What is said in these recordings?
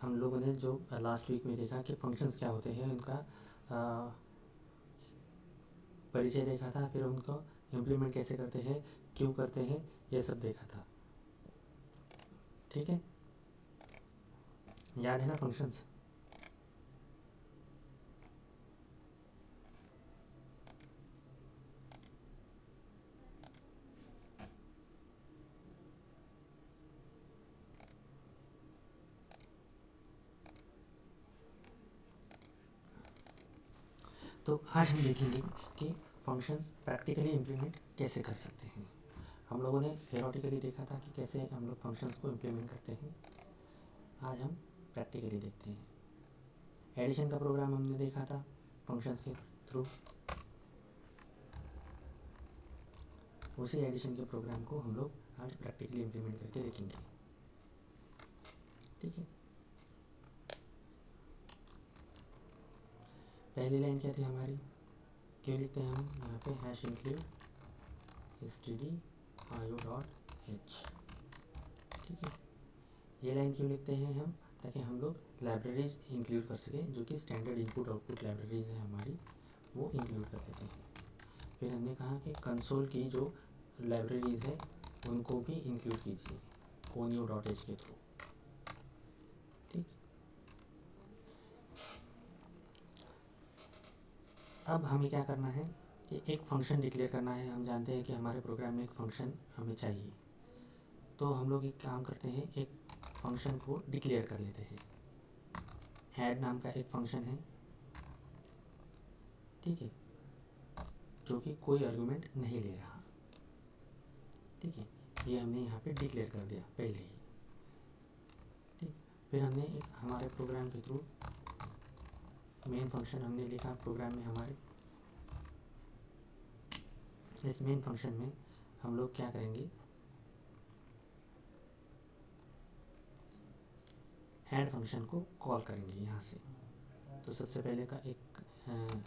हम लोगों ने जो लास्ट वीक में देखा कि फंक्शंस क्या होते हैं, उनका परिचय देखा था, फिर उनको इम्प्लीमेंट कैसे करते हैं, क्यों करते हैं, ये सब देखा था। ठीक है, याद है ना फंक्शंस? तो आज हम देखेंगे कि फंक्शंस प्रैक्टिकली इम्प्लीमेंट कैसे कर सकते हैं। हम लोगों ने थियोरेटिकली देखा था कि कैसे हम लोग फंक्शंस को इम्प्लीमेंट करते हैं। आज हम प्रैक्टिकली देखते हैं। एडिशन का प्रोग्राम हमने देखा था फंक्शंस के थ्रू। उसी एडिशन के प्रोग्राम को हम लोग आज प्रैक्टिकली इम्प्लीमेंट करके देखेंगे। ठीक है, पहली लाइन क्या थी हमारी, क्यों लिखते हैं हम यहाँ पे हैश इंक्लूड stdio.h। ठीक है, ये लाइन क्यों लिखते हैं हम, ताकि हम लोग लाइब्रेरीज इंक्लूड कर सकें, जो कि स्टैंडर्ड इनपुट आउटपुट लाइब्रेरीज है हमारी, वो इंक्लूड कर लेते हैं। फिर हमने कहा कि कंसोल की जो लाइब्रेरीज है उनको भी इंक्लूड कीजिए conio.h के थ्रू। ठीक, अब हमें क्या करना है कि एक फंक्शन डिक्लेयर करना है। हम जानते हैं कि हमारे प्रोग्राम में एक फंक्शन हमें चाहिए, तो हम लोग एक काम करते हैं, एक फंक्शन को डिक्लेयर कर लेते हैं। ऐड नाम का एक फंक्शन है, ठीक है, जो कि कोई आर्गुमेंट नहीं ले रहा। ठीक है, ये हमने यहाँ पे डिक्लेयर कर दिया पहले ही। ठीक, फिर हमने एक हमारे प्रोग्राम के थ्रू मेन फंक्शन हमने लिखा प्रोग्राम में हमारे। इस मेन फंक्शन में हम लोग क्या करेंगे, ऐड फंक्शन को कॉल करेंगे यहाँ से। तो सबसे पहले का एक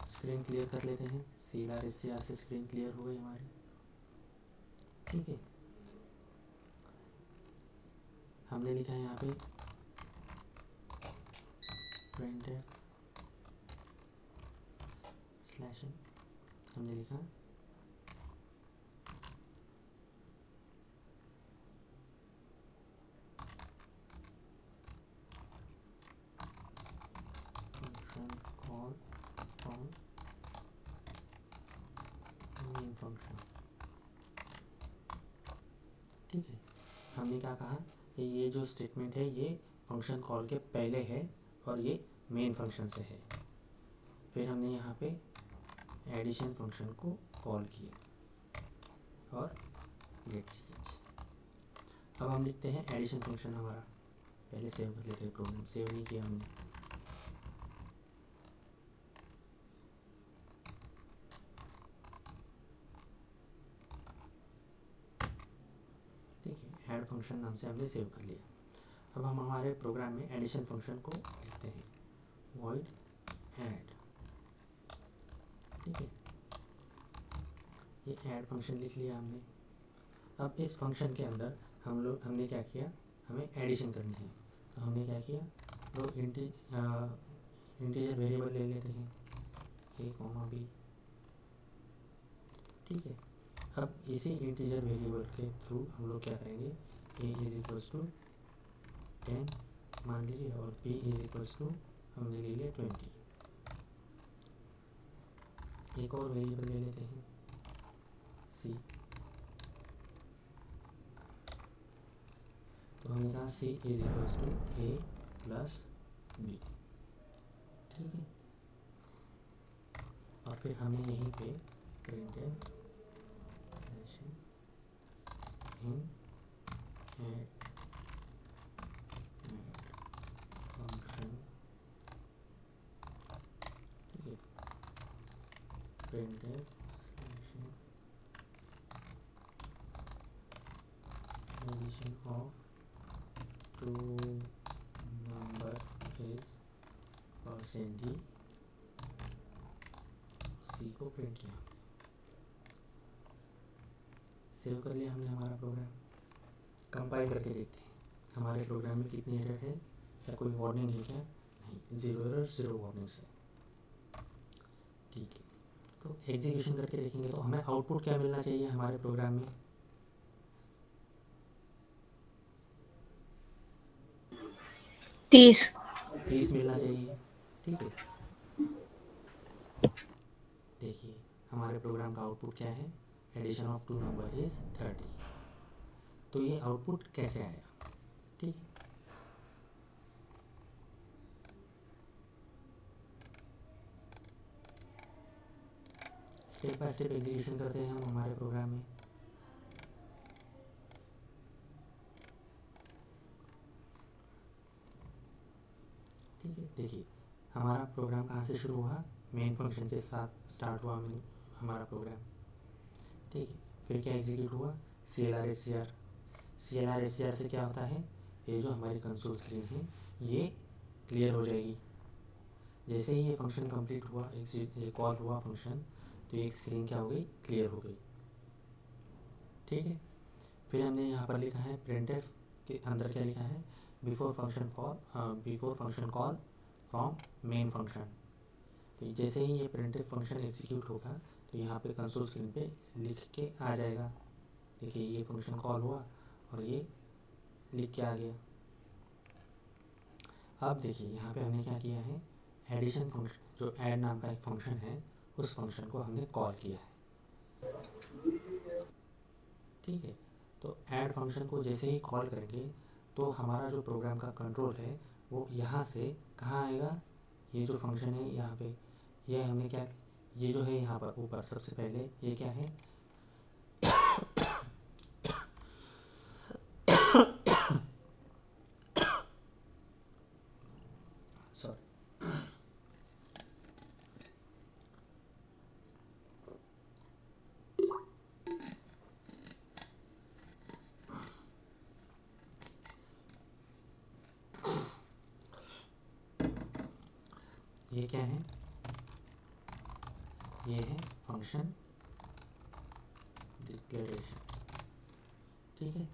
स्क्रीन क्लियर कर लेते हैं। CLR से स्क्रीन क्लियर हो गई हमारी। ठीक है, हमने लिखा है यहाँ पे printf /n, हमने लिखा function call from main function। ठीक है, हमने क्या कहा कि ये जो स्टेटमेंट है ये फंक्शन कॉल के पहले है और ये मेन फंक्शन से है। फिर हमने यहाँ पे एडिशन फंक्शन को कॉल किया और गेट ch। अब हम लिखते हैं एडिशन फंक्शन हमारा, पहले सेव कर लेते हैं, प्रोग्राम सेव नहीं किया हमने। ठीक है, ऐड फंक्शन नाम से हमने सेव कर लिया। अब हम हमारे प्रोग्राम में एडिशन फंक्शन को लिखते हैं, void add। ठीक है, ये ऐड फंक्शन लिख लिया हमने। अब इस फंक्शन के अंदर हमने क्या किया, हमें एडिशन करनी है। तो हमने क्या किया, दो इंटीजर वेरिएबल ले लेते हैं, a, b। ठीक है, अब इसी इंटीजर वेरिएबल के थ्रू हम लोग क्या करेंगे, a = 10 मान लीजिए और b = हमने ले लिया 20। एक और वेरिएबल ले लेते हैं c। तो हमने कहा c = a + b। ठीक है, और फिर हमने यहीं पे printf /n add function। ठीक है, printf addition of two number is %d c को प्रिंट किया। सेव कर लिया हमने हमारा प्रोग्राम। कंपाइल करके देखते हैं हमारे प्रोग्राम में कितनी एरर है क्या कोई वार्निंग है क्या? नहीं, 0 एरर 0 वार्निंग्स है। ठीक है, तो एग्जीक्यूशन करके देखेंगे तो हमें आउटपुट क्या मिलना चाहिए हमारे प्रोग्राम में? 30 मिलना चाहिए। ठीक है, देखिए हमारे प्रोग्राम का आउटपुट क्या है? Addition of two number is 30। तो ये आउटपुट कैसे आया? ठीक है, स्टेप बाय स्टेप एग्जीक्यूशन करते हैं हम हमारे प्रोग्राम में। ठीक है, देखिए हमारा प्रोग्राम कहाँ से शुरू हुआ? मेन फंक्शन के साथ स्टार्ट हुआ हमारा प्रोग्राम। ठीक है, फिर क्या एग्जीक्यूट हुआ? CLR SCR से क्या होता है? ये जो हमारी कंसोल स्क्रीन है ये क्लियर हो जाएगी। जैसे ही ये फंक्शन कंप्लीट हुआ, ये कॉल हुआ फंक्शन, तो ये स्क्रीन क्या हो गई? क्लियर हो गई। ठीक है, फिर हमने यहाँ पर लिखा है printf के अंदर क्या लिखा है? Before function call from main function. तो जैसे ही ये printf फंक्शन एग्जीक्यूट होगा तो यहाँ पे कंसोल स्क्रीन पे लिख के आ जाएगा। देखिए ये फंक्शन कॉल हुआ और ये लिख के आ गया। अब देखिए यहाँ पे हमने क्या किया है? एडिशन फंक्शन, जो ऐड नाम का एक फंक्शन है, उस फंक्शन को हमने कॉल किया है। ठीक है, तो ऐड फंक्शन को जैसे ही कॉल करेंगे तो हमारा जो प्रोग्राम का कंट्रोल है वो यहाँ से कहाँ आएगा? ये जो फंक्शन है यहाँ पे, ये हमने क्या, ये जो है यहाँ पर ऊपर सबसे पहले ये क्या है? सॉरी, ये क्या है? ये है फंक्शन डिक्लेरेशन। ठीक है,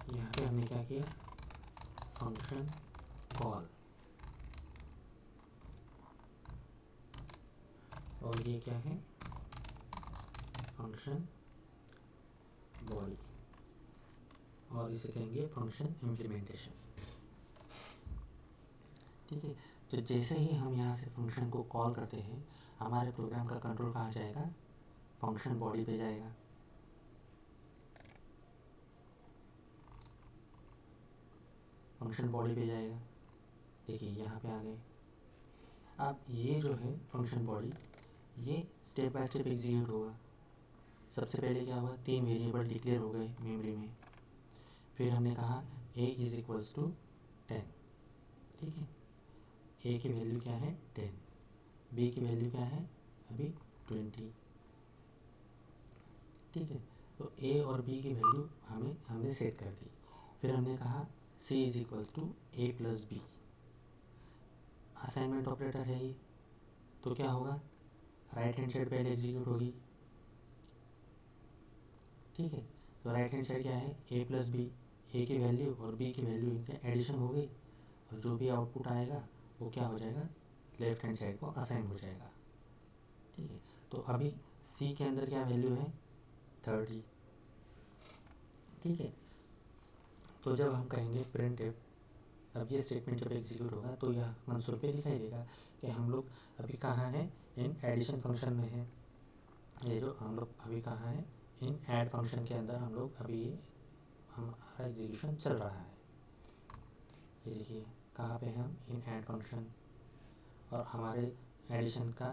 यहाँ पे हमने क्या किया? फंक्शन कॉल, और ये क्या है? फंक्शन बॉडी, और इसे कहेंगे फंक्शन इम्प्लीमेंटेशन। ठीक है, तो जैसे ही हम यहाँ से फंक्शन को कॉल करते हैं हमारे प्रोग्राम का कंट्रोल कहाँ जाएगा? फंक्शन बॉडी पे जाएगा। फंक्शन बॉडी पे जाएगा। देखिए यहाँ पे आ गए। अब ये जो है फंक्शन बॉडी, ये स्टेप बाय स्टेप एग्जीक्यूट होगा। सबसे पहले क्या हुआ? 3 वेरिएबल डिक्लेयर हो गए मेमोरी में। फिर हमने कहा a इज इक्वल्स टू 10। ठीक है, a की वैल्यू क्या है? 10। b की वैल्यू क्या है? अभी 20। ठीक है, तो a और b की वैल्यू हमने सेट कर दी। फिर हमने कहा c is equals to a plus B. Assignment operator है ये, तो क्या होगा? राइट हैंड साइड पहले एग्जीक्यूट होगी। ठीक है, तो राइट हैंड साइड क्या है? a plus B. ए की वैल्यू और बी की वैल्यू इनका एडिशन हो गई, और जो भी आउटपुट आएगा वो क्या हो जाएगा? लेफ्ट हैंड साइड को असाइन हो जाएगा। ठीक है, तो अभी सी के अंदर क्या वैल्यू है? 30। ठीक है, तो जब हम कहेंगे प्रिंट एफ, अब ये स्टेटमेंट जब एग्जीक्यूट होगा तो यह कंसोल पे दिखाई देगा कि हम लोग अभी कहाँ हैं? इन एडिशन फंक्शन में है। ये जो हम लोग अभी कहाँ हैं? इन ऐड फंक्शन के अंदर हम लोग अभी हमारा एग्जीक्यूशन चल रहा है। ये देखिए कहाँ पे हम? इन ऐड फंक्शन, और हमारे एडिशन का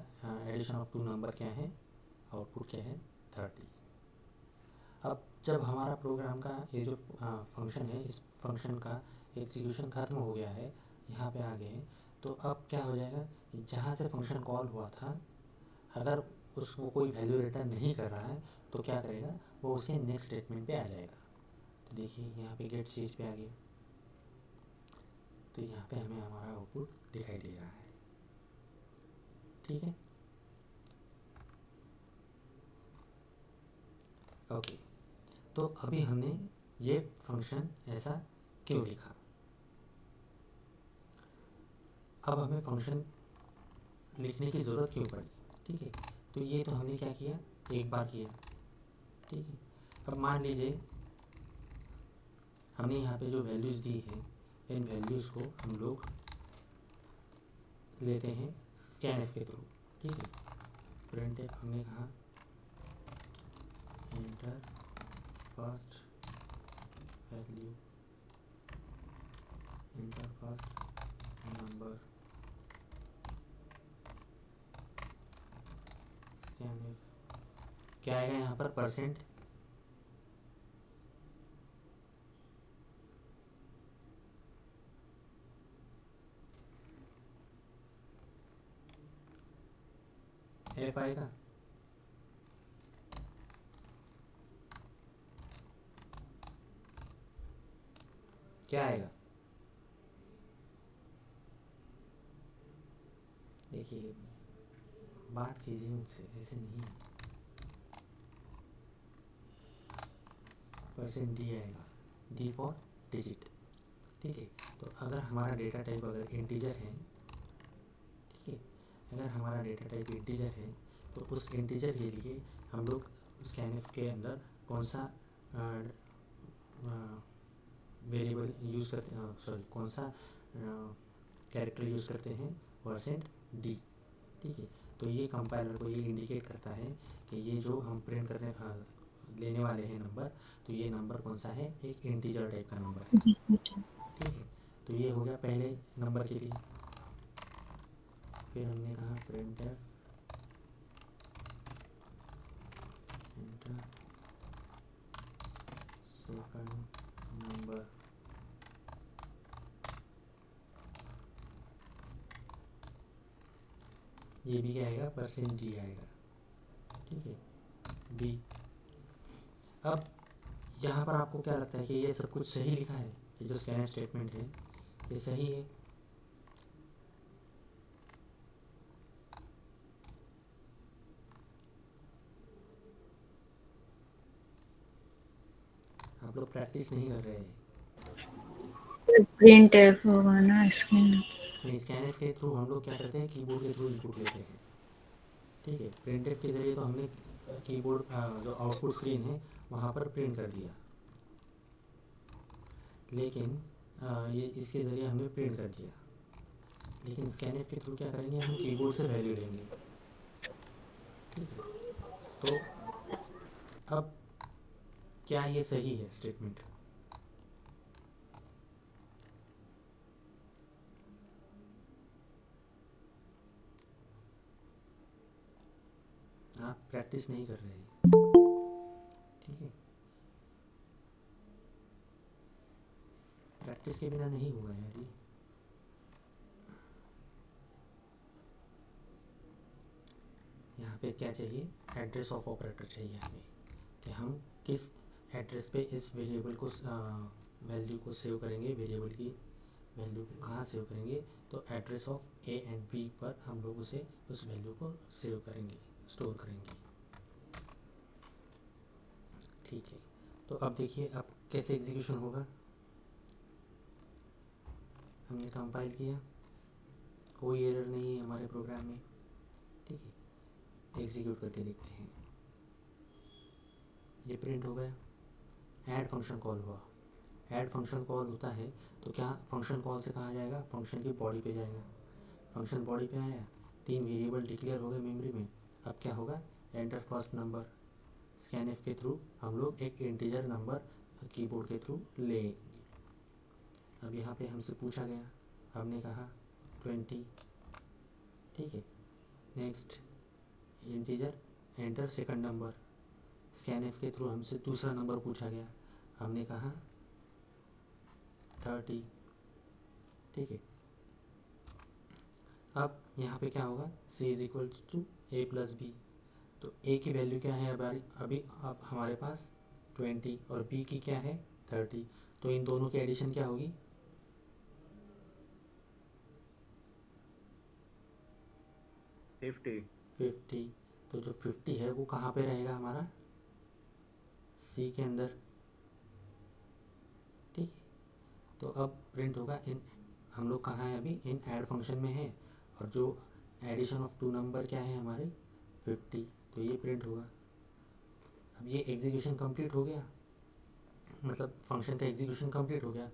एडिशन ऑफ टू नंबर क्या है? आउटपुट क्या है? 30। अब जब हमारा प्रोग्राम का ये जो फंक्शन है, इस फंक्शन का एग्जीक्यूशन खत्म हो गया है, यहाँ पे आ गए, तो अब क्या हो जाएगा? जहाँ से फंक्शन कॉल हुआ था, अगर उसको कोई वैल्यू रिटर्न नहीं कर रहा है तो क्या करेगा? वो उसके नेक्स्ट स्टेटमेंट पे आ जाएगा। तो देखिए यहाँ पे गेट चीज़ पे आ गया, तो यहाँ पे हमें हमारा आउटपुट दिखाई दे रहा है। ठीक है, ओके। तो अभी हमने ये फंक्शन ऐसा क्यों लिखा। अब हमें फंक्शन लिखने की ज़रूरत क्यों पड़ी। ठीक है, तो ये तो हमने क्या किया, एक बार किया। ठीक है, अब मान लीजिए हमने यहाँ पे जो वैल्यूज़ दी है, इन वैल्यूज़ को हम लोग लेते हैं स्कैनएफ के थ्रू। ठीक है, प्रिंटएफ हमने कहा enter first value, enter first number, scanf क्या आएगा यहाँ पर, परसेंट एफ आएगा। क्या आएगा, देखिए बात कीजिए मुझसे, ऐसे नहीं। परसेंट डी आएगा, डी फॉर डिजिट। ठीक है, तो अगर हमारा डेटा टाइप अगर इंटीजर है, ठीक है, अगर हमारा डेटा टाइप इंटीजर है तो उस इंटीजर के लिए हम लोग स्कैनएफ के अंदर कौन सा वेरिएबल यूज़ करते हैं, सॉरी कौन सा कैरेक्टर यूज़ करते हैं, परसेंट डी। ठीक है, तो ये कंपाइलर को ये इंडिकेट करता है कि ये जो हम प्रिंट करने लेने वाले हैं नंबर, तो ये नंबर कौन सा है, एक इंटीजर टाइप का नंबर है। ठीक है, तो ये हो गया पहले नंबर के लिए। फिर हमने कहा प्रिंटएफ एंटर सेकंड नंबर, ये भी क्या आएगा, परसेंट डी आएगा। ठीक है, बी। अब यहाँ पर आपको क्या लगता है कि ये सब कुछ सही लिखा है, ये जो स्कैनएफ स्टेटमेंट है ये सही है। आप लोग प्रैक्टिस नहीं कर रहे हैं। प्रिंट एफ होगा ना, स्कैनएफ के थ्रू हम लोग क्या करते हैं, कीबोर्ड के थ्रू इनपुट लेते हैं। ठीक है, प्रिंटएफ के ज़रिए तो हमने कीबोर्ड जो आउटपुट स्क्रीन है वहाँ पर प्रिंट कर दिया, लेकिन ये इसके ज़रिए हमने प्रिंट कर दिया। लेकिन स्कैनएफ के थ्रू क्या करेंगे, हम कीबोर्ड से वैल्यू लेंगे। ठीक है, तो अब क्या ये सही है स्टेटमेंट। आप प्रैक्टिस नहीं कर रहे हैं। ठीक है, प्रैक्टिस के बिना नहीं होगा यार ये। यहाँ पे क्या चाहिए, एड्रेस ऑफ ऑपरेटर चाहिए हमें, कि हम किस एड्रेस पे इस वेरिएबल को वैल्यू को सेव करेंगे, वेरिएबल की वैल्यू को कहाँ सेव करेंगे, तो address of A and B पर हम लोग उसे उस वैल्यू को सेव करेंगे, स्टोर करेंगे। ठीक है, तो अब देखिए अब कैसे एग्जीक्यूशन होगा। हमने कंपाइल किया, कोई एरर नहीं है हमारे प्रोग्राम में। ठीक है, एग्जीक्यूट करके देखते हैं, ये प्रिंट हो गया। ऐड फंक्शन कॉल हुआ, ऐड फंक्शन कॉल होता है तो क्या फंक्शन कॉल से कहाँ जाएगा, फंक्शन की बॉडी पे जाएगा। फंक्शन बॉडी पे आया, 3 वेरिएबल डिक्लेयर हो गए मेमोरी में। अब क्या होगा, एंटर फर्स्ट नंबर, स्कैनएफ के थ्रू हम लोग एक इंटीजर नंबर कीबोर्ड के थ्रू ले। अब यहाँ पे हमसे पूछा गया, हमने कहा 20। ठीक है, next integer enter second number, scanf के थ्रू हमसे दूसरा नंबर पूछा गया, हमने कहा 30। ठीक है, अब यहाँ पे क्या होगा, c is equals to A plus B. तो a की वैल्यू क्या है अभी अब हमारे पास 20 और b की क्या है 30। तो इन दोनों की एडिशन क्या होगी, 50। 50। तो जो 50 है वो कहाँ पे रहेगा हमारा, सी के अंदर, ठीक है। तो अब प्रिंट होगा इन, हम लोग कहाँ हैं अभी, इन ऐड फंक्शन में है, और जो एडिशन ऑफ 2 नंबर क्या है हमारे 50, तो ये प्रिंट होगा। अब ये एग्जीक्यूशन कंप्लीट हो गया, मतलब फंक्शन का एग्जीक्यूशन कंप्लीट हो गया,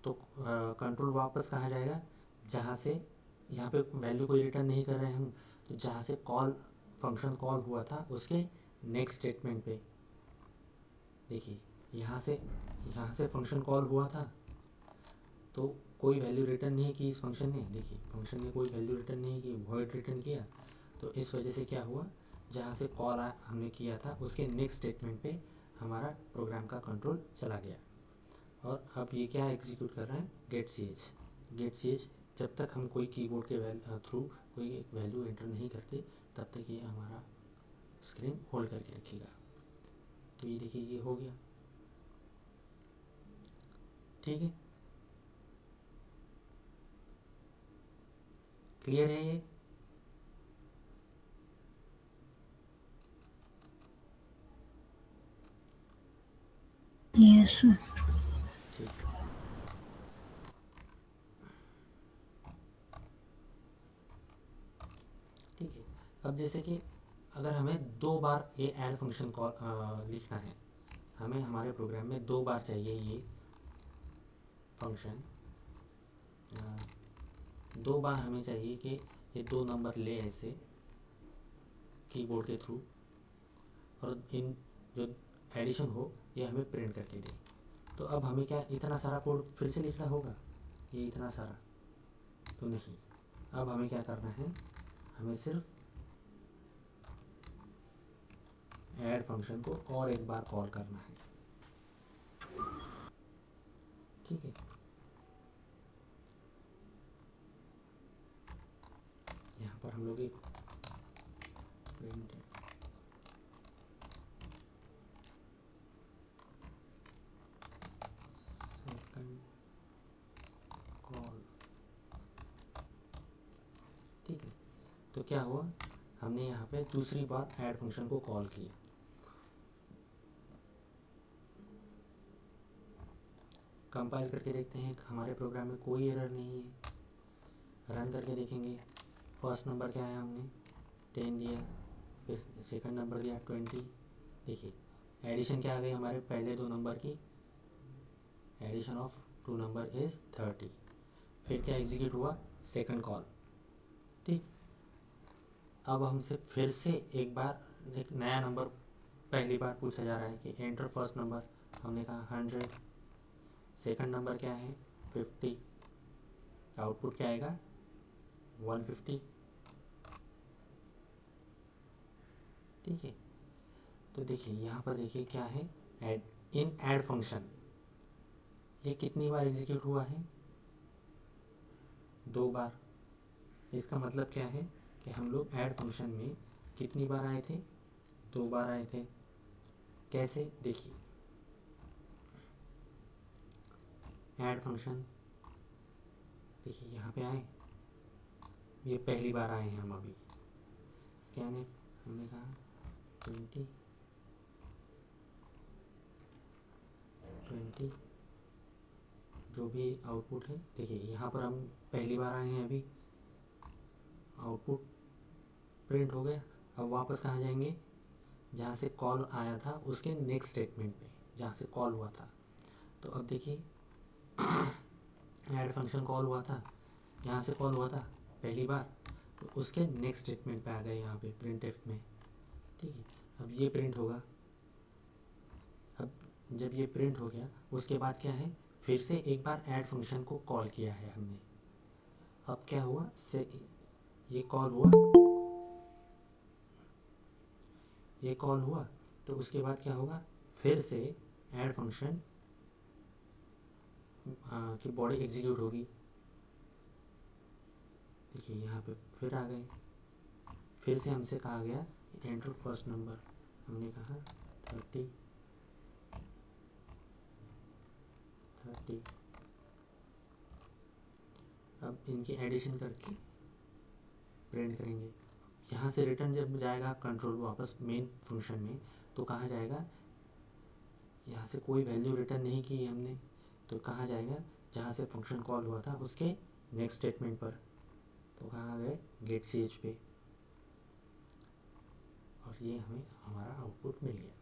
तो कंट्रोल वापस कहाँ जाएगा, जहाँ से यहाँ पे वैल्यू कोई रिटर्न नहीं कर रहे हैं हम, तो जहाँ से कॉल फंक्शन कॉल हुआ था उसके नेक्स्ट स्टेटमेंट पे। देखिए यहाँ से फंक्शन कॉल हुआ था, तो कोई वैल्यू रिटर्न नहीं की इस फंक्शन ने, देखिए फंक्शन ने कोई वैल्यू रिटर्न नहीं की, वॉइड रिटर्न किया। तो इस वजह से क्या हुआ, जहाँ से कॉल हमने किया था उसके नेक्स्ट स्टेटमेंट पे हमारा प्रोग्राम का कंट्रोल चला गया। और अब ये क्या एग्जीक्यूट कर रहा है, गेट सी एच। जब तक हम कोई कीबोर्ड के थ्रू कोई वैल्यू एंटर नहीं करते तब तक ये हमारा स्क्रीन होल्ड करके रखेगा। तो ये देखिए ये हो गया, ठीक है, क्लियर है ये। Yes sir. ठीक, ठीक है। अब जैसे कि अगर हमें 2 बार ये ऐड फंक्शन कॉल लिखना है, हमें हमारे प्रोग्राम में 2 बार चाहिए ये फंक्शन, 2 बार हमें चाहिए कि ये 2 नंबर ले ऐसे कीबोर्ड के थ्रू, और इन जो एडिशन हो ये हमें प्रिंट करके दे। तो अब हमें क्या इतना सारा कोड फिर से लिखना होगा, ये इतना सारा तो नहीं। अब हमें क्या करना है, हमें सिर्फ ऐड फंक्शन को और एक बार कॉल करना है, ठीक है। यहाँ पर हम लोग एक प्रिंट सेकंड कॉल, ठीक है। तो क्या हुआ, हमने यहाँ पे दूसरी बार ऐड फंक्शन को कॉल किया। कंपाइल करके देखते हैं, हमारे प्रोग्राम में कोई एरर नहीं है। रन करके देखेंगे, फर्स्ट नंबर क्या है, हमने 10 दिया, फिर सेकंड नंबर दिया 20। देखिए एडिशन क्या आ गई हमारे पहले 2 नंबर की, एडिशन ऑफ 2 नंबर इज़ 30। फिर क्या एग्जीक्यूट हुआ, सेकंड कॉल, ठीक। अब हमसे फिर से एक बार एक नया नंबर पहली बार पूछा जा रहा है कि एंटर फर्स्ट नंबर, हमने कहा 100। सेकंड नंबर क्या है 50, आउटपुट क्या आएगा 150, ठीक है। तो देखिए यहाँ पर देखिए क्या है, ऐड फंक्शन ये कितनी बार एग्जीक्यूट हुआ है, 2 बार। इसका मतलब क्या है कि हम लोग ऐड फंक्शन में कितनी बार आए थे, 2 बार आए थे। कैसे, देखिए ऐड फंक्शन, देखिए यहाँ पे आए, ये पहली बार आए हैं हम अभी। स्कैन एफ हमने कहा 20 जो भी आउटपुट है, देखिए यहाँ पर हम पहली बार आए हैं अभी, आउटपुट प्रिंट हो गया। अब वापस कहाँ जाएंगे, जहाँ से कॉल आया था उसके नेक्स्ट स्टेटमेंट पे, जहाँ से कॉल हुआ था। तो अब देखिए ऐड फंक्शन कॉल हुआ था, यहाँ से कॉल हुआ था पहली बार, तो उसके नेक्स्ट स्टेटमेंट पे आ गए यहाँ पे प्रिंट एफ में, ठीक है। अब ये प्रिंट होगा, अब जब ये प्रिंट हो गया उसके बाद क्या है, फिर से एक बार ऐड फंक्शन को कॉल किया है हमने। अब क्या हुआ, से ये कॉल हुआ, तो उसके बाद क्या होगा, फिर से ऐड फंक्शन की बॉडी एग्जीक्यूट होगी। देखिए यहाँ पे फिर आ गए, फिर से हमसे कहा गया एंटर फर्स्ट नंबर, हमने कहा 30। अब इनकी एडिशन करके प्रिंट करेंगे। यहाँ से रिटर्न जब जाएगा कंट्रोल वापस मेन फंक्शन में, तो कहाँ जाएगा, यहाँ से कोई वैल्यू रिटर्न नहीं की हमने, तो कहाँ जाएगा, जहाँ से फंक्शन कॉल हुआ था उसके नेक्स्ट स्टेटमेंट पर, तो कहाँ गए, गेट सी एच पे, और ये हमें हमारा आउटपुट मिल गया।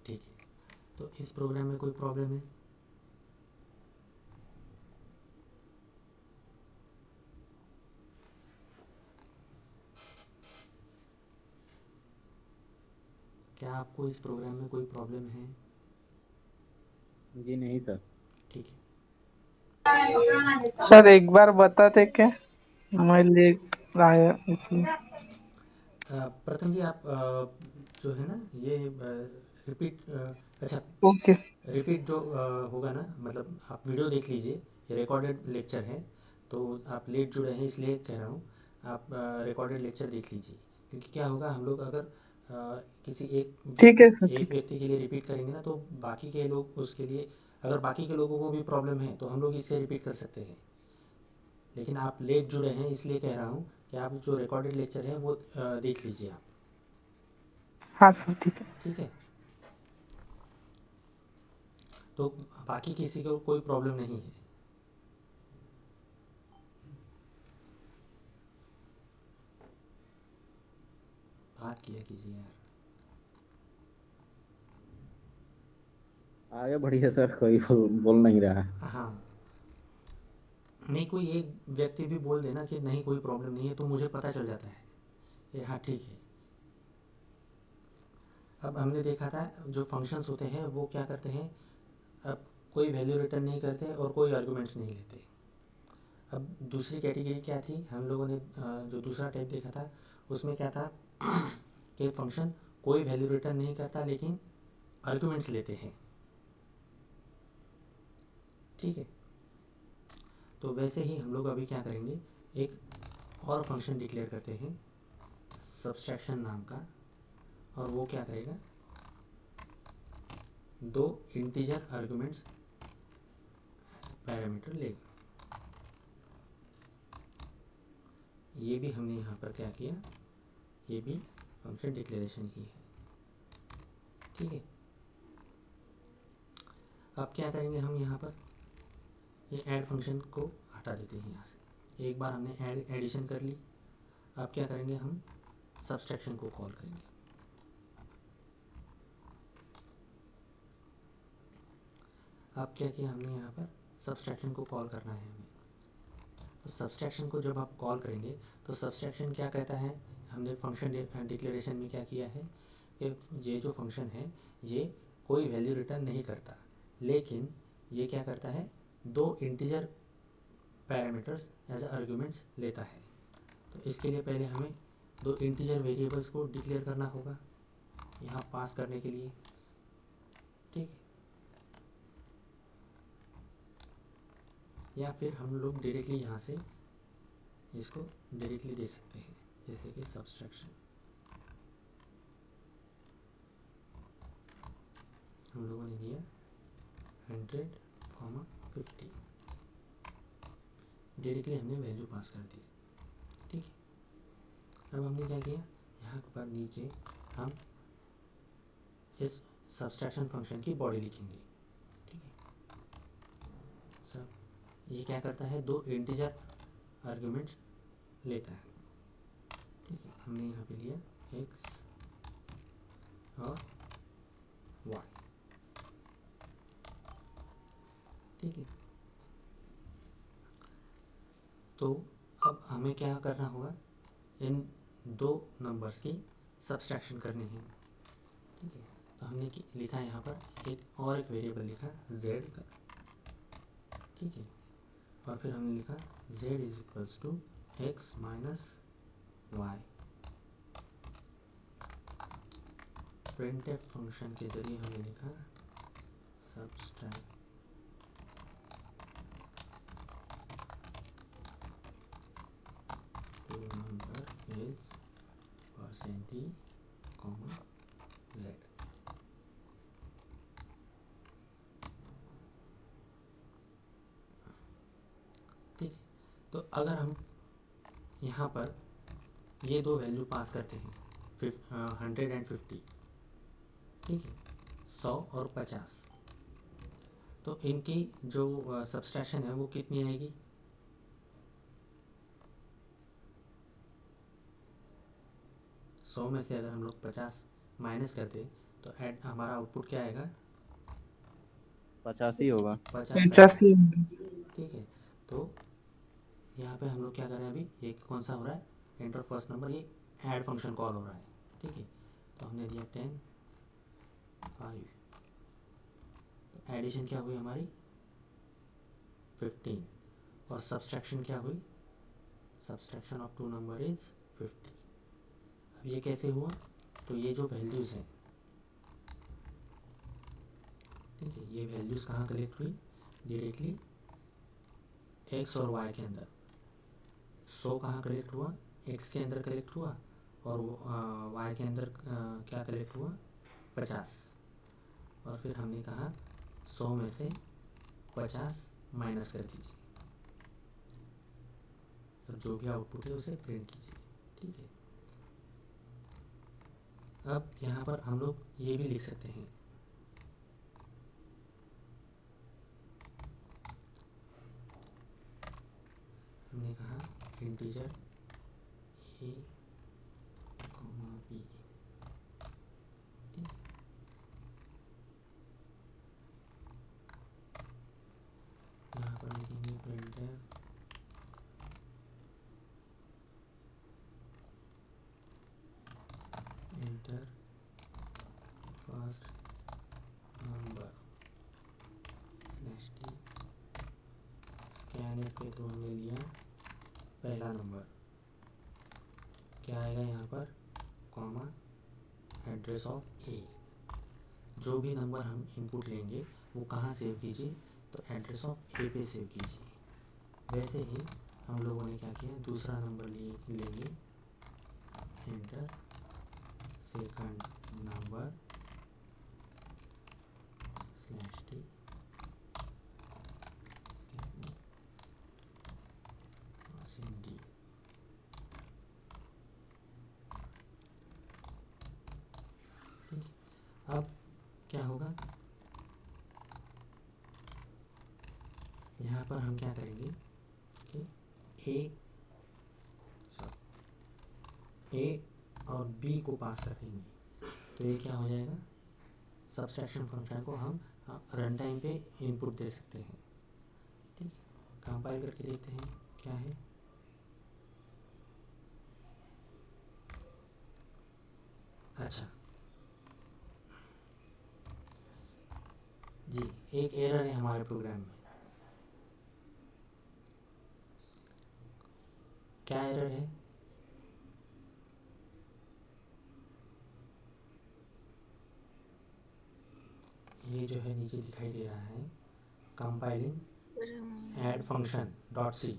ठीक है, तो इस प्रोग्राम में कोई प्रॉब्लम है? क्या आपको इस प्रोग्राम में कोई प्रॉब्लम है? जी नहीं सर। ठीक है, सर एक बार बताते क्या, मैं लेट आया इसलिए। प्रथम जी आप जो है ना ये रिपीट, अच्छा ओके। रिपीट जो होगा ना, मतलब आप वीडियो देख लीजिए, ये रिकॉर्डेड लेक्चर है, तो आप लेट जुड़े हैं इसलिए कह रहा हूँ, आप रिकॉर्डेड लेक्चर देख लीजिए, क्योंकि क्या होगा, हम लोग अगर किसी ठीक है सर, एक ठीक है। व्यक्ति के लिए रिपीट करेंगे ना, तो बाकी के लोग उसके लिए, अगर बाकी के लोगों को भी प्रॉब्लम है तो हम लोग इसे रिपीट कर सकते हैं, लेकिन आप लेट जुड़े हैं इसलिए कह रहा हूँ कि आप जो रिकॉर्डेड लेक्चर है वो देख लीजिए आप। हाँ सर, ठीक है। ठीक है, तो बाकी किसी को कोई प्रॉब्लम नहीं है। बात किया कीजिए यार। आगे बढ़िए सर, कोई बोल नहीं रहा है। हाँ, नहीं कोई एक व्यक्ति भी बोल देना कि नहीं कोई प्रॉब्लम नहीं है, तो मुझे पता चल जाता है ये, हाँ ठीक है। अब हमने देखा था जो फंक्शंस होते हैं वो क्या करते हैं, अब कोई वैल्यू रिटर्न नहीं करते और कोई आर्गुमेंट्स नहीं लेते। अब दूसरी कैटेगरी क्या थी, हम लोगों ने जो दूसरा टाइप देखा था उसमें क्या था कि फंक्शन कोई वैल्यू रिटर्न नहीं करता लेकिन आर्गुमेंट्स लेते हैं। ठीक है, तो वैसे ही हम लोग अभी क्या करेंगे, एक और फंक्शन डिक्लेयर करते हैं सब्सट्रैक्शन नाम का, और वो क्या करेगा, दो इंटीजर आर्गुमेंट्स पैरामीटर लेगा। ये भी हमने यहाँ पर क्या किया, ये भी फंक्शन डिक्लेरेशन ही है। ठीक है, अब क्या करेंगे हम यहाँ पर, ये ऐड फंक्शन को हटा देते हैं यहाँ से, एक बार हमने एडिशन कर ली। अब क्या करेंगे, हम सब्सट्रैक्शन को कॉल करेंगे। अब क्या किया हमने यहाँ पर, सब्सट्रैक्शन को कॉल करना है हमें, तो सब्सट्रैक्शन को जब आप कॉल करेंगे तो सब्सट्रैक्शन क्या कहता है, हमने फंक्शन डिक्लेरेशन में क्या किया है कि ये जो फंक्शन है ये कोई वैल्यू रिटर्न नहीं करता, लेकिन ये क्या करता है, दो इंटीजर पैरामीटर्स एज आर्गुमेंट्स लेता है। तो इसके लिए पहले हमें दो इंटीजर वेरिएबल्स को डिक्लेयर करना होगा यहाँ पास करने के लिए। ठीक है, या फिर हम लोग डायरेक्टली यहाँ से इसको डायरेक्टली दे सकते हैं, जैसे कि सब्सट्रैक्शन हम लोगों ने दिया 100,50, डायरेक्टली हमने वैल्यू पास कर दी। ठीक है, अब हमने क्या किया, यहाँ पर नीचे हम इस सब्सट्रैक्शन फंक्शन की बॉडी लिखेंगे। ठीक है, सब ये क्या करता है, दो इंटीजर आर्गुमेंट्स लेता है। ठीक है, हमने यहाँ पे लिया x और y। ठीक है, तो अब हमें क्या करना होगा, इन दो नंबर्स की सब्सट्रैक्शन करनी है। ठीक है, तो हमने लिखा यहाँ पर एक वेरिएबल लिखा z का। ठीक है, और फिर हमने लिखा z is equals to X minus Y. Printf function के जरिए हमने लिखा subtract two number is %t, z। ठीक है, तो अगर हम यहाँ पर ये दो वैल्यू पास करते हैं 150, ठीक है, 100 और 50। तो इनकी जो सब्सट्रैक्शन है वो कितनी आएगी? सौ में से अगर हम लोग 50 माइनस करते तो हमारा आउटपुट क्या आएगा? 85 होगा। 50 आएगा, 85। ठीक है। तो यहाँ पे हम लोग क्या कर रहे हैं अभी, ये कौन सा हो रहा है, एंटर फर्स्ट नंबर, ये ऐड फंक्शन कॉल हो रहा है, ठीक है। तो हमने दिया 10, 5, तो एडिशन क्या हुई हमारी 15, और सब्सट्रैक्शन क्या हुई, subtraction of two number is 50। अब ये कैसे हुआ, तो ये जो वैल्यूज़ हैं, ठीक है, ये वैल्यूज़ कहाँ कलेक्ट हुई, डायरेक्टली एक्स और वाई के अंदर। 100 कहाँ कलेक्ट हुआ, एक्स के अंदर कलेक्ट हुआ, और वाई के अंदर क्या कलेक्ट हुआ, 50। और फिर हमने कहा 100 में से 50 माइनस कर दीजिए, और जो भी आउटपुट है उसे प्रिंट कीजिए, ठीक है। अब यहाँ पर हम लोग ये भी लिख सकते हैं, हमने कहा इंटीजर ए कॉमा बी, यहाँ पर लिखेंगे printf enter first number /t, scanner के थ्रू हमने लिया पहला नंबर, क्या आएगा यहाँ पर, कॉमा एड्रेस ऑफ ए। जो भी नंबर हम इनपुट लेंगे वो कहाँ सेव कीजिए, तो एड्रेस ऑफ ए पे सेव कीजिए। वैसे ही हम लोगों ने क्या किया, दूसरा नंबर लेंगे, enter second number /t /d। ठीक, अब क्या होगा, यहाँ पर हम क्या करेंगे कि ए और बी को पास कर देंगे, तो ये क्या हो जाएगा, सब्सट्रैक्शन फंक्शन को हम रन टाइम पे इनपुट दे सकते हैं, ठीक। कंपाइल करके देखते हैं क्या है, अच्छा जी, एक एरर है हमारे प्रोग्राम में। क्या एरर है, ये जो है नीचे दिखाई दे रहा है, compiling add function dot C.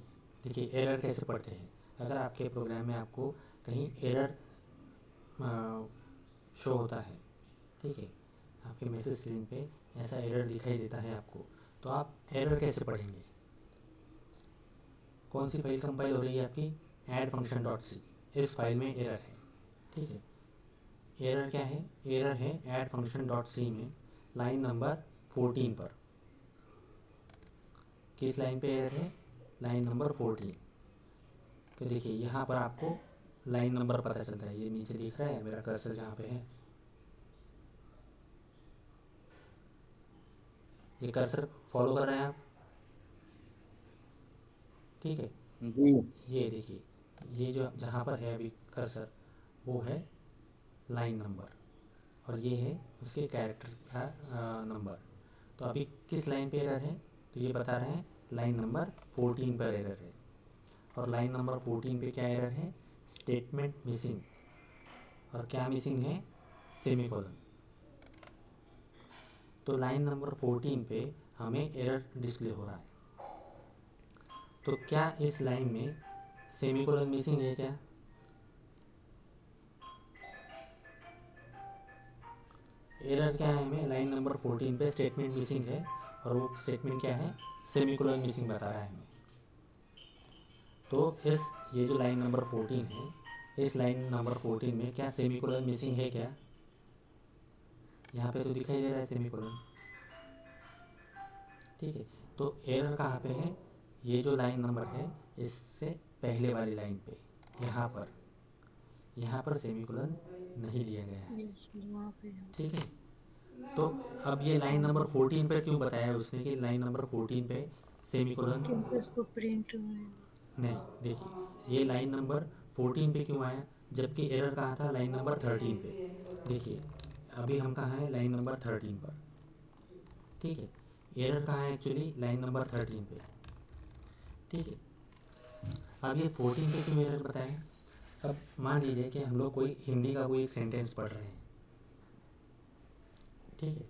देखिए एरर कैसे पढ़ते हैं, अगर आपके प्रोग्राम में आपको कहीं एरर शो होता है, ठीक है, आपके मैसेज स्क्रीन पे ऐसा एरर दिखाई देता है आपको, तो आप एरर कैसे पढ़ेंगे, कौन सी फाइल कंपाइल हो रही है आपकी, ऐड फंक्शन डॉट सी, इस फाइल में एरर है, ठीक है। एरर क्या है, एरर है ऐड फंक्शन डॉट सी में लाइन नंबर 14 पर। किस लाइन पे एरर है, लाइन नंबर 14। तो देखिए यहाँ पर आपको लाइन नंबर पता चलता है, ये नीचे दिख रहा है मेरा कर्सर जहाँ पे है, ये कर्सर फॉलो कर रहे हैं आप, ठीक है। जी। ये देखिए, ये जो जहाँ पर है अभी कर्सर, वो है लाइन नंबर, और ये है उसके कैरेक्टर का नंबर। तो अभी किस लाइन पे एरर है, तो ये बता रहे हैं लाइन नंबर 14 पर एरर है, और लाइन नंबर 14 पे क्या एरर है, स्टेटमेंट मिसिंग, और क्या मिसिंग है, सेमीकोलन। तो लाइन नंबर 14 पे हमें एरर डिस्प्ले हो रहा है, तो क्या इस लाइन में सेमीकोलन मिसिंग है क्या, एरर क्या है, हमें लाइन नंबर 14 पे स्टेटमेंट मिसिंग है, और वो स्टेटमेंट क्या है, सेमीकोलन मिसिंग बता रहा है हमें। तो इस ये जो लाइन नंबर 14 है, इस लाइन नंबर 14 में क्या सेमीकोलन मिसिंग है क्या? यहाँ पे तो दिखाई दे रहा है सेमीकोलन। ठीक है, तो एरर कहाँ पे है? ये जो लाइन नंबर है इससे पहले वाली लाइन पे, यहाँ पर सेमीकोलन नहीं लिया गया है। ठीक है, तो अब ये लाइन नंबर 14 पे क्यों बताया उसने कि लाइन नंबर 14 पे सेमीकोलन क्योंकि उसको प्रिंट नहीं? देखिए ये लाइन नंबर 14 पे क्यों आया जबकि एरर कहाँ था लाइन नंबर 13 पे? देखिए अभी हम कहाँ हैं? लाइन नंबर 13 पर। ठीक है, एरर कहाँ है एक्चुअली? लाइन नंबर 13 पे। ठीक है, अब ये 14 पे क्यों एरर बताया? अब मान लीजिए कि हम लोग कोई हिंदी का कोई एक सेंटेंस पढ़ रहे हैं। ठीक है,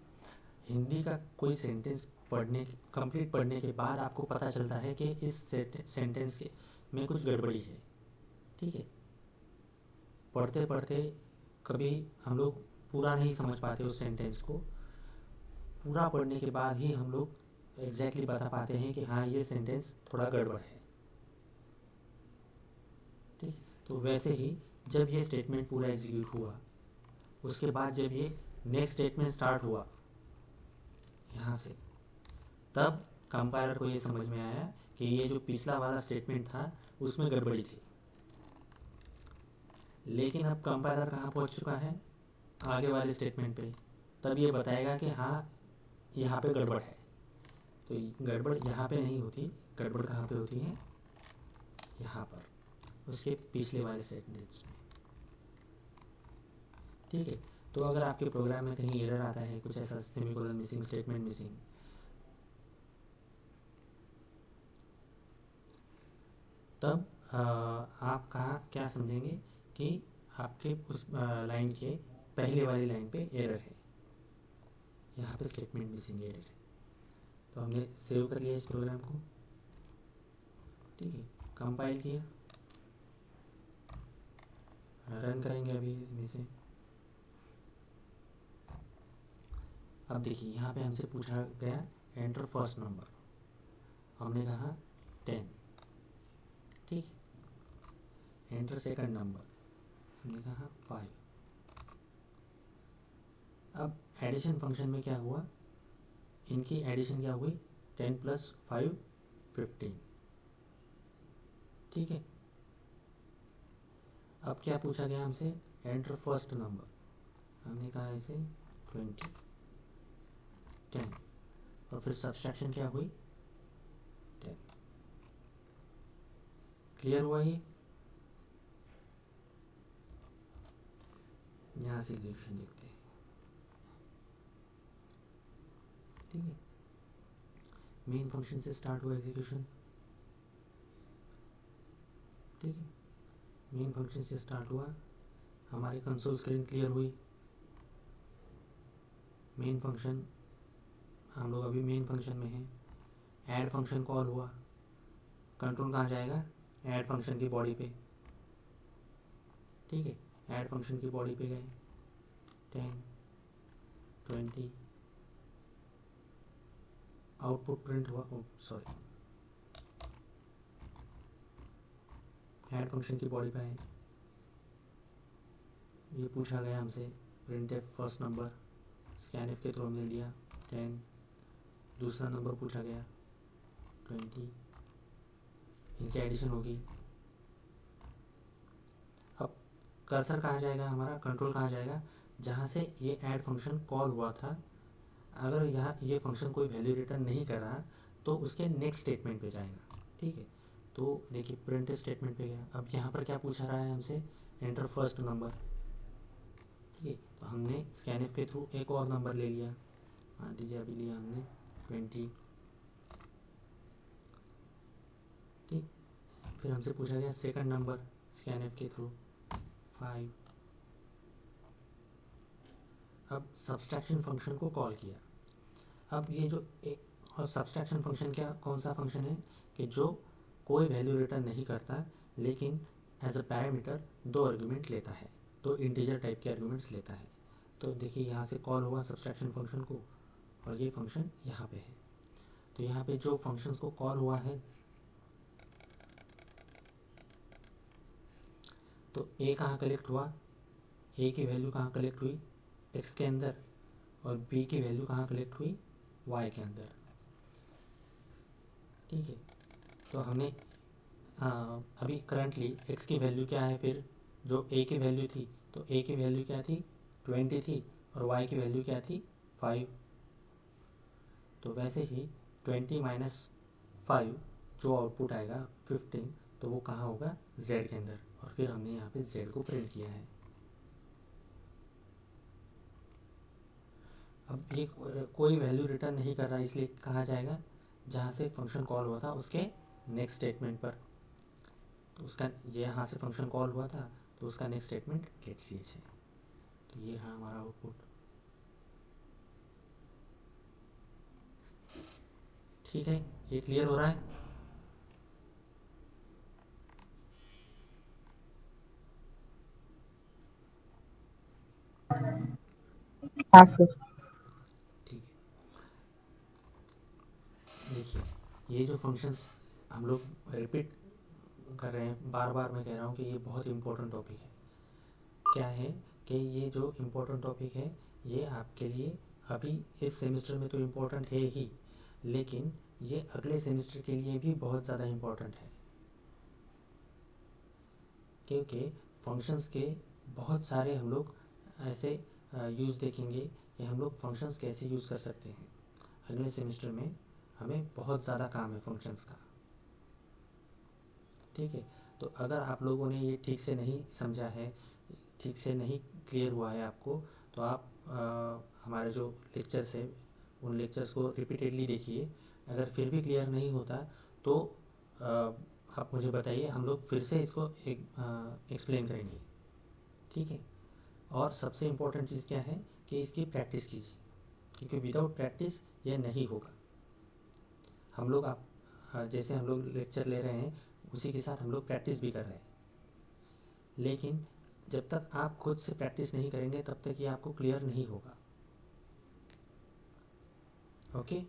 हिंदी का कोई सेंटेंस कंप्लीट पढ़ने के बाद आपको पता चलता है कि इस सेंटेंस के में कुछ गड़बड़ी है। ठीक है, पढ़ते पढ़ते कभी हम लोग पूरा नहीं समझ पाते उस सेंटेंस को, पूरा पढ़ने के बाद ही हम लोग एग्जैक्टली बता पाते हैं कि हाँ ये सेंटेंस थोड़ा गड़बड़ है। ठीक, तो वैसे ही जब ये स्टेटमेंट पूरा एग्जीक्यूट हुआ उसके बाद जब ये नेक्स्ट स्टेटमेंट स्टार्ट हुआ यहाँ से, तब कंपाइलर को ये समझ में आया कि ये जो पिछला वाला स्टेटमेंट था उसमें गड़बड़ी थी। लेकिन अब कंपाइलर कहाँ पहुँच चुका है? आगे वाले स्टेटमेंट पे। तब ये बताएगा कि हाँ यहाँ पे गड़बड़ है। तो गड़बड़ यहाँ पे नहीं होती, गड़बड़ कहाँ पे होती है? यहाँ पर, उसके पिछले वाले स्टेटमेंट्स में। ठीक है, तो अगर आपके प्रोग्राम में कहीं एरर आता है कुछ ऐसा सेमीकोलन मिसिंग, स्टेटमेंट मिसिंग, तब आप क्या समझेंगे कि आपके उस लाइन के पहले वाली लाइन पे एरर है, यहाँ पे स्टेटमेंट मिसिंग एरर है। तो हमने सेव कर लिया इस प्रोग्राम को। ठीक है, कंपाइल किया, रन करेंगे अभी इसमें से। अब देखिए यहाँ पे हमसे पूछा गया एंटर फर्स्ट नंबर, हमने कहा 10। ठीक है, एंटर सेकंड नंबर, हमने कहा 5। अब एडिशन फंक्शन में क्या हुआ? इनकी एडिशन क्या हुई? 10 + 5 15। ठीक है, अब क्या पूछा गया हमसे? एंटर फर्स्ट नंबर, हमने कहा इसे 20 10, और फिर सब्सट्रैक्शन क्या हुई? 10। क्लियर हुआ ये? यहाँ से एग्जीक्यूशन देखते हैं। ठीक है, मेन फंक्शन से स्टार्ट हुआ एग्जीक्यूशन। ठीक है, मेन फंक्शन से स्टार्ट हुआ, हमारी कंसोल स्क्रीन क्लियर हुई। मेन फंक्शन, हम लोग अभी मेन फंक्शन में हैं। ऐड फंक्शन कॉल हुआ, कंट्रोल कहाँ जाएगा? ऐड फंक्शन की बॉडी पे। ठीक है, ऐड फंक्शन की बॉडी पे गए, 10 20, आउटपुट प्रिंट हुआ। सॉरी, ऐड फंक्शन की बॉडी पे आए, ये पूछा गया हमसे प्रिंटफ फर्स्ट नंबर, स्कैनफ के थ्रू हमने लिया 10। दूसरा नंबर पूछा गया 20, इनकी एडिशन होगी। अब कर्सर कहाँ जाएगा हमारा? कंट्रोल कहाँ जाएगा? जहाँ से ये ऐड फंक्शन कॉल हुआ था, अगर यहाँ ये फंक्शन कोई वैल्यू रिटर्न नहीं कर रहा तो उसके नेक्स्ट स्टेटमेंट पे जाएगा। ठीक है, तो देखिए प्रिंट स्टेटमेंट पे गया। अब यहाँ पर क्या पूछा रहा है हमसे? Enter first number. ठीक है, तो हमने स्कैनफ के थ्रू एक और नंबर ले लिया, मान लीजिए अभी लिया हमने 20। ठीक, फिर हमसे पूछा गया सेकंड नंबर, स्कैनफ के थ्रू 5। अब सब्सट्रैक्शन फंक्शन को कॉल किया। अब ये जो और सब्सट्रैक्शन फंक्शन क्या, कौन सा फंक्शन है कि जो कोई वैल्यू रिटर्न नहीं करता लेकिन एज अ पैरामीटर 2 आर्गुमेंट लेता है, 2 इंटीजर टाइप के आर्गुमेंट्स लेता है। तो देखिए यहाँ से कॉल हुआ सब्सट्रैक्शन फंक्शन को, और ये फंक्शन यहाँ पे है। तो यहाँ पे जो फंक्शंस को कॉल हुआ है तो ए कहाँ कलेक्ट हुआ, ए की वैल्यू कहाँ कलेक्ट हुई, एक्स के अंदर, और बी की वैल्यू कहाँ कलेक्ट हुई, वाई के अंदर। ठीक है, तो हमने अभी करंटली एक्स की वैल्यू क्या है, फिर जो ए की वैल्यू थी, तो ए की वैल्यू क्या थी, 20 थी, और वाई की वैल्यू क्या थी, 5। तो वैसे ही 20 माइनस 5 जो आउटपुट आएगा 15, तो वो कहाँ होगा, z के अंदर, और फिर हमने यहाँ पे z को प्रिंट किया है। अब ये कोई वैल्यू रिटर्न नहीं कर रहा, इसलिए कहाँ जाएगा, जहाँ से फंक्शन कॉल हुआ था उसके नेक्स्ट स्टेटमेंट पर। तो उसका ये यहाँ से फंक्शन कॉल हुआ था, तो उसका नेक्स्ट स्टेटमेंट गेट ch है। तो ये है हमारा आउटपुट। ठीक है, ये क्लियर हो रहा है। हाँ सर। ठीक है, देखिए ये जो फंक्शंस हम लोग रिपीट कर रहे हैं, बार बार मैं कह रहा हूँ कि ये बहुत इंपॉर्टेंट टॉपिक है। क्या है कि ये जो इम्पोर्टेंट टॉपिक है, ये आपके लिए अभी इस सेमेस्टर में तो इम्पोर्टेंट है ही, लेकिन ये अगले सेमेस्टर के लिए भी बहुत ज़्यादा इम्पोर्टेंट है, क्योंकि फंक्शंस के बहुत सारे हम लोग ऐसे यूज़ देखेंगे कि हम लोग फंक्शंस कैसे यूज़ कर सकते हैं। अगले सेमेस्टर में हमें बहुत ज़्यादा काम है फंक्शंस का। ठीक है, तो अगर आप लोगों ने ये ठीक से नहीं समझा है, ठीक से नहीं क्लियर हुआ है आपको, तो आप हमारे जो लेक्चर्स है उन लेक्चर्स को रिपीटेडली देखिए। अगर फिर भी क्लियर नहीं होता तो आप मुझे बताइए, हम लोग फिर से इसको एक्सप्लेन करेंगे। ठीक है, और सबसे इम्पोर्टेंट चीज़ क्या है कि इसकी प्रैक्टिस कीजिए, क्योंकि विदाउट प्रैक्टिस ये नहीं होगा। हम लोग जैसे हम लोग लेक्चर ले रहे हैं उसी के साथ हम लोग प्रैक्टिस भी कर रहे हैं, लेकिन जब तक आप खुद से प्रैक्टिस नहीं करेंगे तब तक ये आपको क्लियर नहीं होगा। ओके,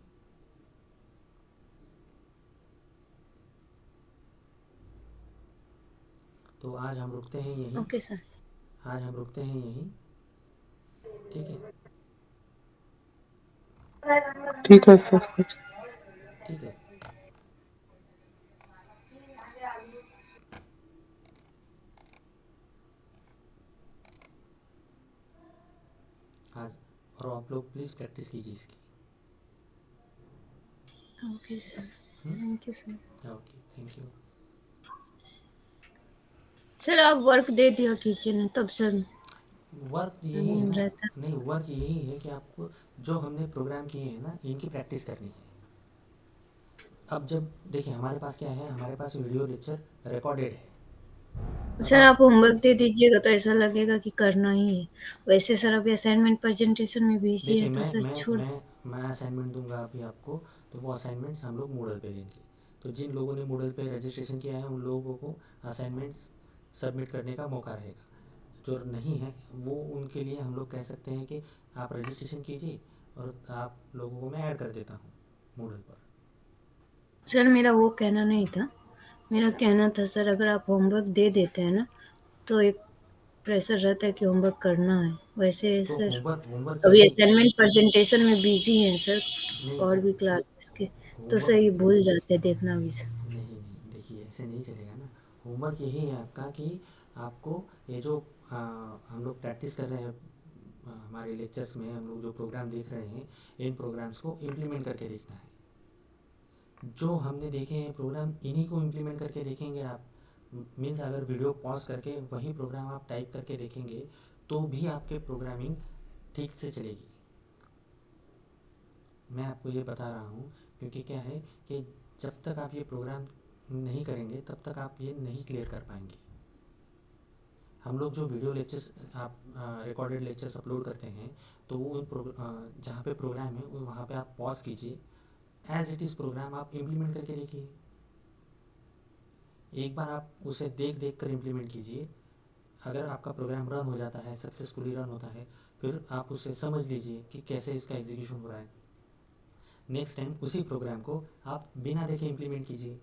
तो आज हम रुकते हैं यहीं। Okay sir. आज हम रुकते हैं यहीं। ठीक है, ठीक है सर। ठीक है। आज और आप लोग प्लीज़ प्रैक्टिस कीजिए इसकी। Okay sir, thank you sir. Okay, thank you. Sir आप वर्क दे दिया कीजिए ना, तब सर वर्क यही है ना, रहता। नहीं वर्क यही है कि आपको जो हमने प्रोग्राम किए हैं ना इनकी प्रैक्टिस करनी है। अब जब देखिए हमारे पास क्या है, हमारे पास वीडियो लेक्चर रिकॉर्डेड है। अब सर आप होमवर्क दे दीजिएगा तो ऐसा लगेगा कि करना ही है। वैसे सर अभी असाइनमेंट प्रेजेंटेशन में बिजी देखिए है तो मैं सर मैं छोड़। मैं मैं असाइनमेंट दूंगा अभी आपको, तो वो असाइनमेंट्स हम लोग मूडल पे देंगे। तो जिन लोगों ने मूडल पे रजिस्ट्रेशन किया है उन लोगों को असाइनमेंट्स सबमिट करने का मौका रहेगा। जो नहीं है वो उनके लिए हम लोग कह सकते हैं कि आप रजिस्ट्रेशन कीजिए और आप लोगों को मैं ऐड कर देता हूँ मूडल पर। सर मेरा वो कहना नहीं था, मेरा कहना था सर अगर आप होमवर्क दे देते हैं ना तो एक प्रेशर रहता है कि होमवर्क करना है। वैसे तो सर होमवर्क होमवर्क अभी यही, असाइनमेंट प्रेजेंटेशन में बिजी हैं सर, नहीं और भी क्लासेस के, तो सर होमवर्क, ये भूल जाते हैं देखना भी सर। नहीं नहीं देखिए ऐसे नहीं चलेगा ना। होमवर्क यही है आपका कि आपको ये जो हम लोग प्रैक्टिस कर रहे हैं, हमारे लेक्चर्स में हम लोग जो प्रोग्राम देख रहे हैं इन प्रोग्राम्स को इम्प्लीमेंट करके देखना है। जो हमने देखे हैं प्रोग्राम इन्हीं को इम्प्लीमेंट करके देखेंगे आप। मीन्स अगर वीडियो पॉज करके वही प्रोग्राम आप टाइप करके देखेंगे तो भी आपके प्रोग्रामिंग ठीक से चलेगी। मैं आपको ये बता रहा हूँ, क्योंकि क्या है कि जब तक आप ये प्रोग्राम नहीं करेंगे तब तक आप ये नहीं क्लियर कर पाएंगे। हम लोग जो वीडियो लेक्चर्स आप रिकॉर्डेड लेक्चर्स अपलोड करते हैं तो वो जहाँ पे प्रोग्राम है वहाँ पे आप पॉज कीजिए, एज इट इज़ प्रोग्राम आप इम्प्लीमेंट करके देखिए। एक बार आप उसे देख देख कर इम्प्लीमेंट कीजिए। अगर आपका प्रोग्राम रन हो जाता है, सक्सेसफुली रन होता है, फिर आप उसे समझ लीजिए कि कैसे इसका एग्जीक्यूशन हो रहा है। नेक्स्ट टाइम उसी प्रोग्राम को आप बिना देखे इम्प्लीमेंट कीजिए।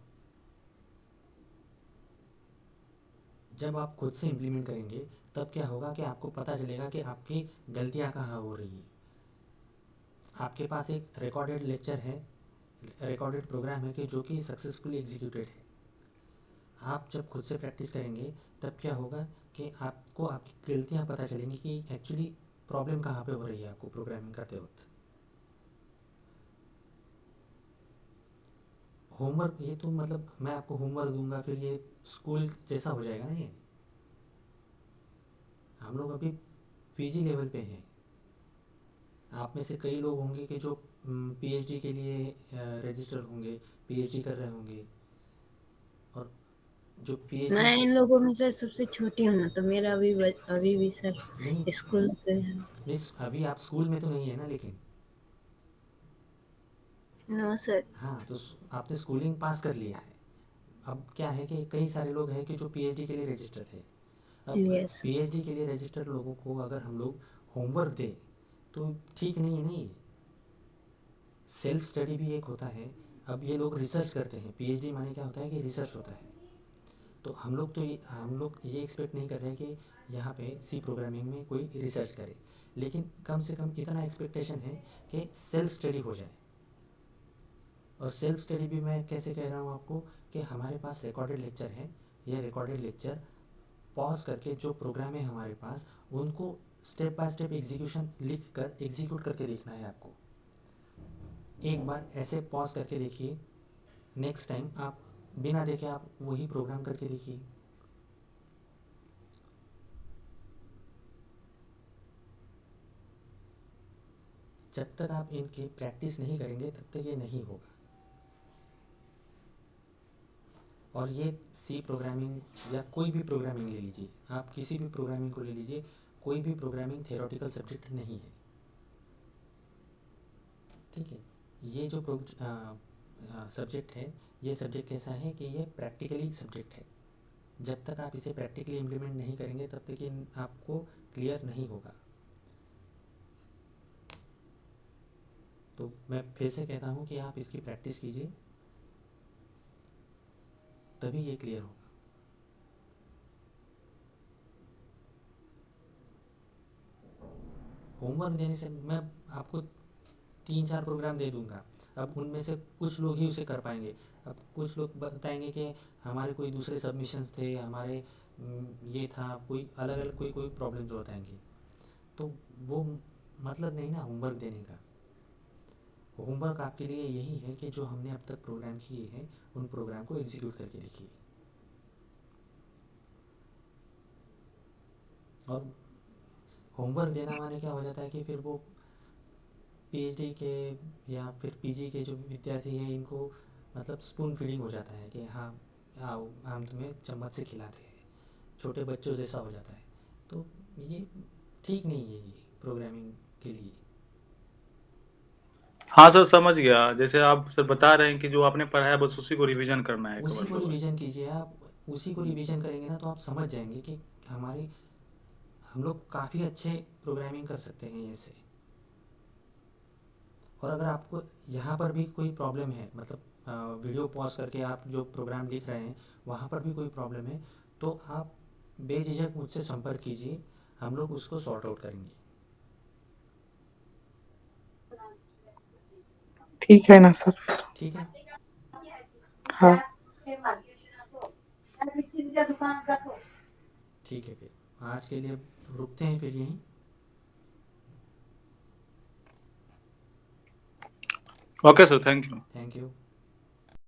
जब आप खुद से इम्प्लीमेंट करेंगे तब क्या होगा कि आपको पता चलेगा कि आपकी गलतियाँ कहाँ हो रही है। आपके पास एक रिकॉर्डेड लेक्चर है, रिकॉर्डेड प्रोग्राम है कि जो कि सक्सेसफुली एग्जीक्यूटेड है। आप जब खुद से प्रैक्टिस करेंगे तब क्या होगा कि आपको आपकी गलतियाँ पता चलेंगी कि एक्चुअली प्रॉब्लम कहाँ पे हो रही है आपको प्रोग्रामिंग करते वक्त। होमवर्क, ये तो मतलब मैं आपको होमवर्क दूंगा फिर ये स्कूल जैसा हो जाएगा ना। ये हम लोग अभी पीजी लेवल पे हैं। आप में से कई लोग होंगे कि जो पीएचडी के लिए रजिस्टर होंगे, पीएचडी कर रहे होंगे, और जो पीएचडी मैं इन लोगों में सर सबसे छोटी हूँ ना, तो मेरा अभी भी सर नहीं, स्कूल पे है। नहीं अभी आप स्कूल में तो नहीं है ना, लेकिन नो सर। हाँ तो आपने स्कूलिंग पास कर लिया है। अब क्या है कि कई सारे लोग हैं कि जो पीएचडी के लिए रजिस्टर है। अब यस। पीएचडी के लिए रजिस्टर लोगों को अगर हम लोग होमवर्क दें तो ठीक नहीं है। नहीं, सेल्फ स्टडी भी एक होता है। अब ये लोग रिसर्च करते हैं, पीएचडी माने क्या होता है कि रिसर्च होता है। तो हम लोग ये एक्सपेक्ट नहीं कर रहे हैं कि यहाँ पे सी प्रोग्रामिंग में कोई रिसर्च करे, लेकिन कम से कम इतना एक्सपेक्टेशन है कि सेल्फ स्टडी हो जाए। और सेल्फ स्टडी भी मैं कैसे कह रहा हूँ आपको कि हमारे पास रिकॉर्डेड लेक्चर है। ये रिकॉर्डेड लेक्चर पॉज करके जो प्रोग्राम है हमारे पास उनको स्टेप बाय स्टेप एग्जीक्यूशन लिख कर एग्जीक्यूट करके देखना है आपको। एक बार ऐसे पॉज करके देखिए, नेक्स्ट टाइम आप बिना देखे आप वही प्रोग्राम करके देखिए। जब तक आप इनकी प्रैक्टिस नहीं करेंगे तब तक ये नहीं होगा। और ये सी प्रोग्रामिंग या कोई भी प्रोग्रामिंग ले लीजिए, आप किसी भी प्रोग्रामिंग को ले लीजिए, कोई भी प्रोग्रामिंग थियोरेटिकल सब्जेक्ट नहीं है। ठीक है, ये जो सब्जेक्ट है, ये सब्जेक्ट कैसा है कि ये प्रैक्टिकली सब्जेक्ट है। जब तक आप इसे प्रैक्टिकली इम्प्लीमेंट नहीं करेंगे तब तक ये आपको क्लियर नहीं होगा। तो मैं फिर से कहता हूँ कि आप इसकी प्रैक्टिस कीजिए, तभी ये क्लियर होगा। होमवर्क देने से मैं आपको 3-4 प्रोग्राम दे दूंगा। अब उनमें से कुछ लोग ही उसे कर पाएंगे। अब कुछ लोग बताएंगे कि हमारे कोई दूसरे सबमिशंस थे, हमारे ये था, कोई अलग अलग कोई प्रॉब्लम्स बताएंगे। तो वो मतलब नहीं ना होमवर्क देने का। होमवर्क आपके लिए यही है कि जो हमने अब तक प्रोग्राम किए हैं उन प्रोग्राम को एग्जीक्यूट करके देखिए। और होमवर्क देना माने क्या हो जाता है कि फिर वो पीएचडी के या फिर पीजी के जो विद्यार्थी हैं इनको मतलब स्पून फीडिंग हो जाता है कि हाँ आओ हम तुम्हें चम्मच से खिलाते हैं, छोटे बच्चों जैसा हो जाता है। तो ये ठीक नहीं है ये प्रोग्रामिंग के लिए। हाँ सर, समझ गया। जैसे आप सर बता रहे हैं कि जो आपने पढ़ा है बस उसी को रिवीजन करना है उसी कवर को टू कवर। रिवीजन कीजिए आप। उसी को रिवीजन करेंगे ना तो आप समझ जाएंगे कि हमारी हम लोग काफ़ी अच्छे प्रोग्रामिंग कर सकते हैं ऐसे। और अगर आपको यहाँ पर भी कोई प्रॉब्लम है, मतलब वीडियो पॉज करके आप जो प्रोग्राम लिख रहे हैं वहाँ पर भी कोई प्रॉब्लम है, तो आप बेझिझक मुझसे संपर्क कीजिए, हम लोग उसको सॉर्ट आउट करेंगे। ठीक है ना सर। ठीक है, हाँ। ठीक है, फिर आज के लिए रुकते हैं फिर यहीं। Okay sir, thank you. Thank you.